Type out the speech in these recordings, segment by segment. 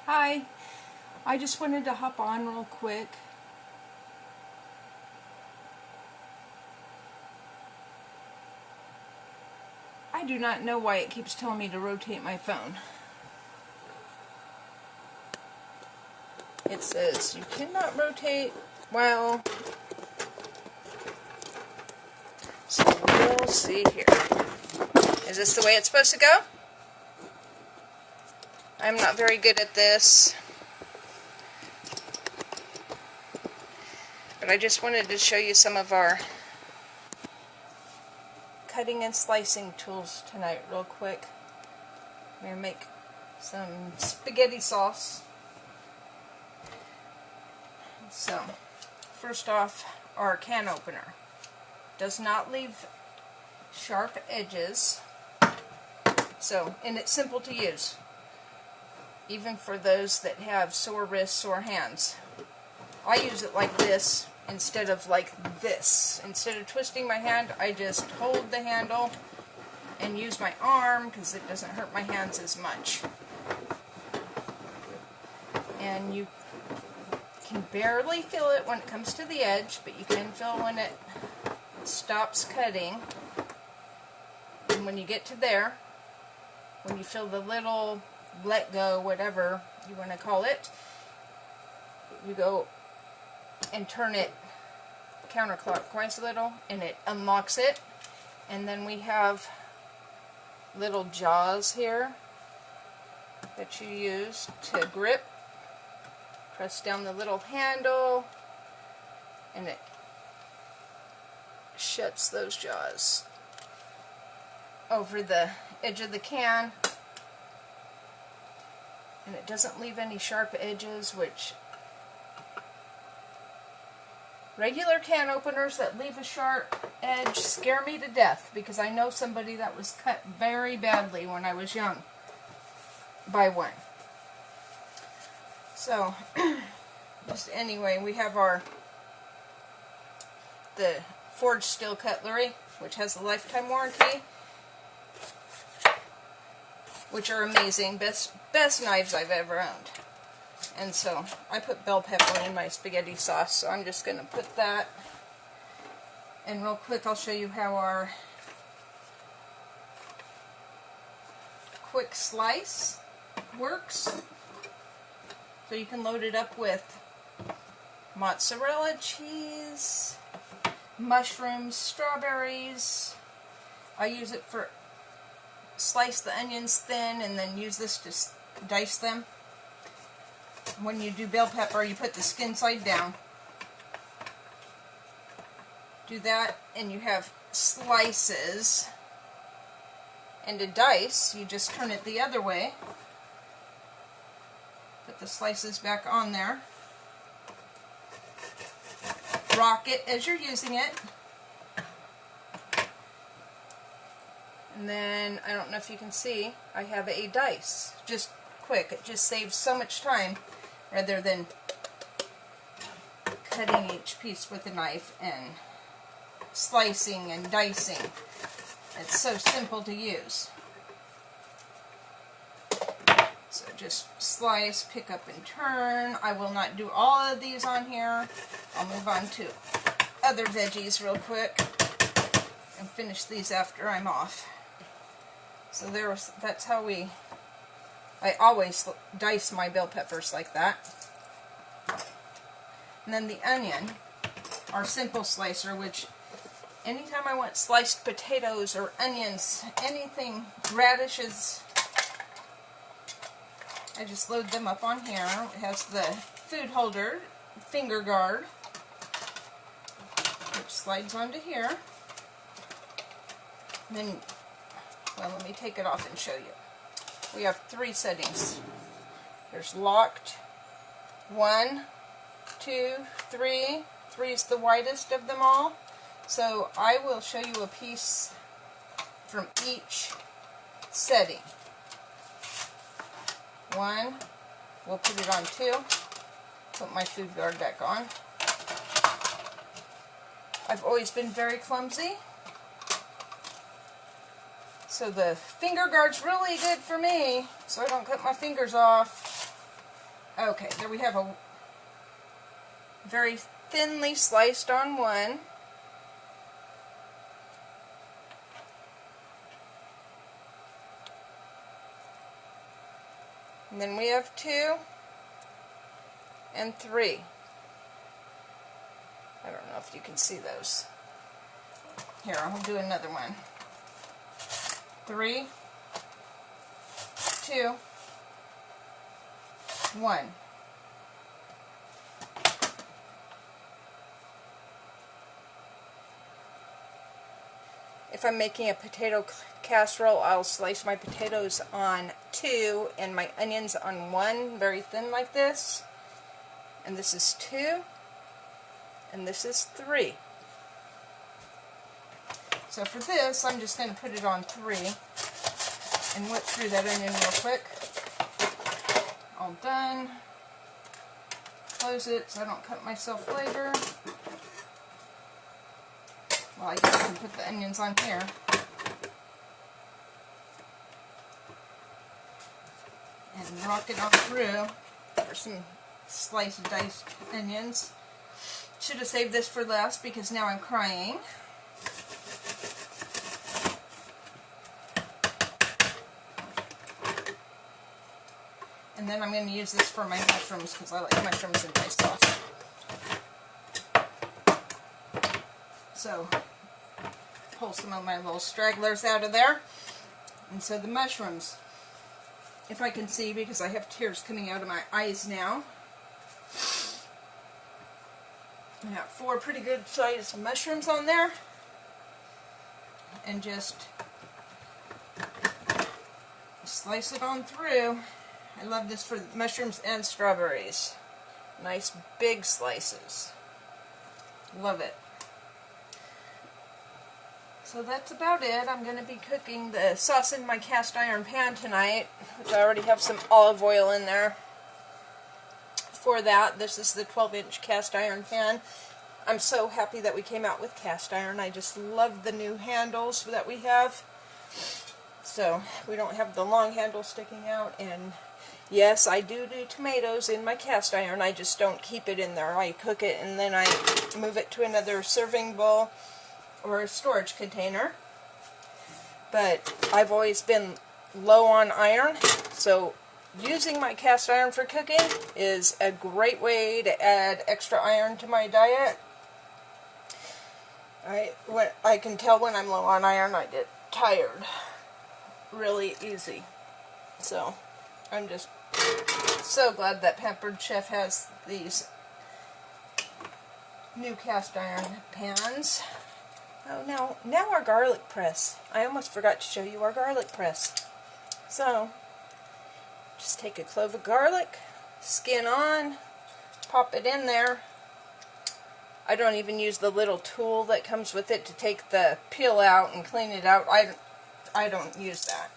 Hi, I just wanted to hop on real quick. I do not know why it keeps telling me to rotate my phone. It says you cannot rotate while... So we'll see here. Is this the way it's supposed to go? I'm not very good at this. But I just wanted to show you some of our cutting and slicing tools tonight real quick. I'm going to make some spaghetti sauce. So, first off, our can opener. Does not leave sharp edges. So, and it's simple to use. Even for those that have sore wrists, sore hands. I use it like this instead of like this. Instead of twisting my hand, I just hold the handle and use my arm because it doesn't hurt my hands as much. And you can barely feel it when it comes to the edge, but you can feel when it stops cutting. And when you get to there, when you feel the little let go, whatever you want to call it, you go and turn it counterclockwise a little, and it unlocks it. And then we have little jaws here that you use to grip. Press down the little handle, and it shuts those jaws over the edge of the can. And it doesn't leave any sharp edges, which regular can openers that leave a sharp edge scare me to death, because I know somebody that was cut very badly when I was young by one. So, just anyway, we have the forged steel cutlery, which has a lifetime warranty, which are amazing, best knives I've ever owned. And so I put bell pepper in my spaghetti sauce, so I'm just going to put that. And real quick, I'll show you how our quick slice works. So you can load it up with mozzarella cheese, mushrooms, strawberries. I use it for slice the onions thin and then use this to dice them. When you do bell pepper, you put the skin side down. Do that, and you have slices. And to dice, you just turn it the other way. Put the slices back on there. Rock it as you're using it. And then, I don't know if you can see, I have a dice. Just quick. It just saves so much time rather than cutting each piece with a knife and slicing and dicing. It's so simple to use. So just slice, pick up and turn. I will not do all of these on here. I'll move on to other veggies real quick and finish these after I'm off. So that's how I always dice my bell peppers like that. And then the onion, our simple slicer, which anytime I want sliced potatoes or onions, anything, radishes, I just load them up on here. It has the food holder, finger guard, which slides onto here. And then, well, let me take it off and show you. We have 3 settings. There's locked, 1, 2, 3. 3 is the widest of them all. So I will show you a piece from each setting. 1, we'll put it on 2. Put my food guard back on. I've always been very clumsy, so the finger guard's really good for me, so I don't cut my fingers off. Okay, there we have a very thinly sliced on one. And then we have 2 and 3. I don't know if you can see those. Here, I'll do another one. 3, 2, 1. If I'm making a potato casserole, I'll slice my potatoes on 2 and my onions on 1, very thin like this. And this is 2, and this is 3. So for this, I'm just going to put it on 3 and whip through that onion real quick. All done. Close it so I don't cut myself later. Well, I guess I can put the onions on here. And rock it on through for some sliced diced onions. Should have saved this for last because now I'm crying. And then I'm going to use this for my mushrooms because I like mushrooms in my sauce. So, pull some of my little stragglers out of there. And so the mushrooms, if I can see because I have tears coming out of my eyes now. I got 4 pretty good sized mushrooms on there. And just slice it on through. I love this for mushrooms and strawberries. Nice big slices. Love it. So that's about it. I'm going to be cooking the sauce in my cast iron pan tonight, which I already have some olive oil in there. For that, this is the 12-inch cast iron pan. I'm so happy that we came out with cast iron. I just love the new handles that we have. So we don't have the long handle sticking out. And yes, I do tomatoes in my cast iron. I just don't keep it in there. I cook it and then I move it to another serving bowl or a storage container. But I've always been low on iron, so using my cast iron for cooking is a great way to add extra iron to my diet. I can tell when I'm low on iron, I get tired really easy. So I'm just so glad that Pampered Chef has these new cast iron pans. Oh, now our garlic press. I almost forgot to show you our garlic press. So, just take a clove of garlic, skin on, pop it in there. I don't even use the little tool that comes with it to take the peel out and clean it out. I don't use that.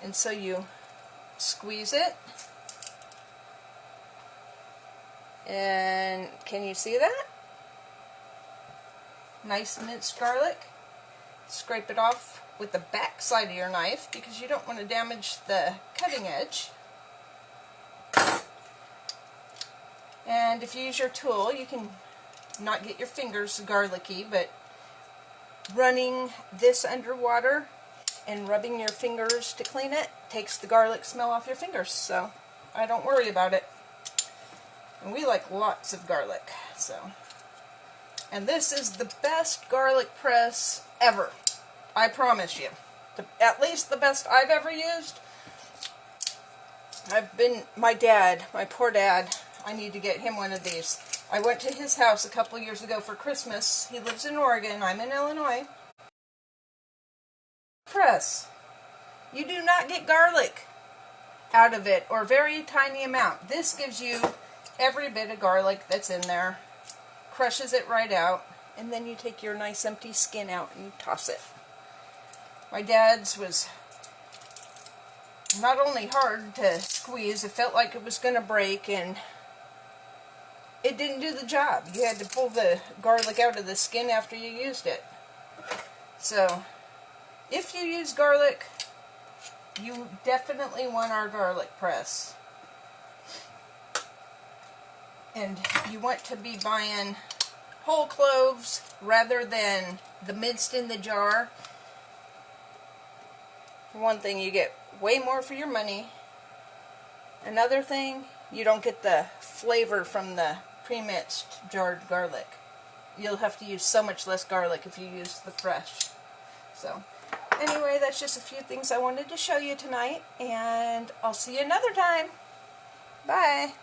And so you squeeze it. And can you see that? Nice minced garlic. Scrape it off with the back side of your knife because you don't want to damage the cutting edge. And if you use your tool, you can not get your fingers garlicky, but running this underwater and rubbing your fingers to clean it takes the garlic smell off your fingers, so I don't worry about it. And we like lots of garlic, so. And this is the best garlic press ever. I promise you. At least the best I've ever used. My poor dad, I need to get him one of these. I went to his house a couple years ago for Christmas. He lives in Oregon. I'm in Illinois. Press. You do not get garlic out of it, or very tiny amount. This gives you every bit of garlic that's in there. Crushes it right out, and then you take your nice empty skin out and toss it. My dad's was not only hard to squeeze, it felt like it was going to break, and it didn't do the job. You had to pull the garlic out of the skin after you used it. So, if you use garlic, you definitely want our garlic press. And you want to be buying whole cloves rather than the minced in the jar. For one thing, you get way more for your money. Another thing, you don't get the flavor from the pre-minced jarred garlic. You'll have to use so much less garlic if you use the fresh. So, anyway, that's just a few things I wanted to show you tonight, and I'll see you another time. Bye.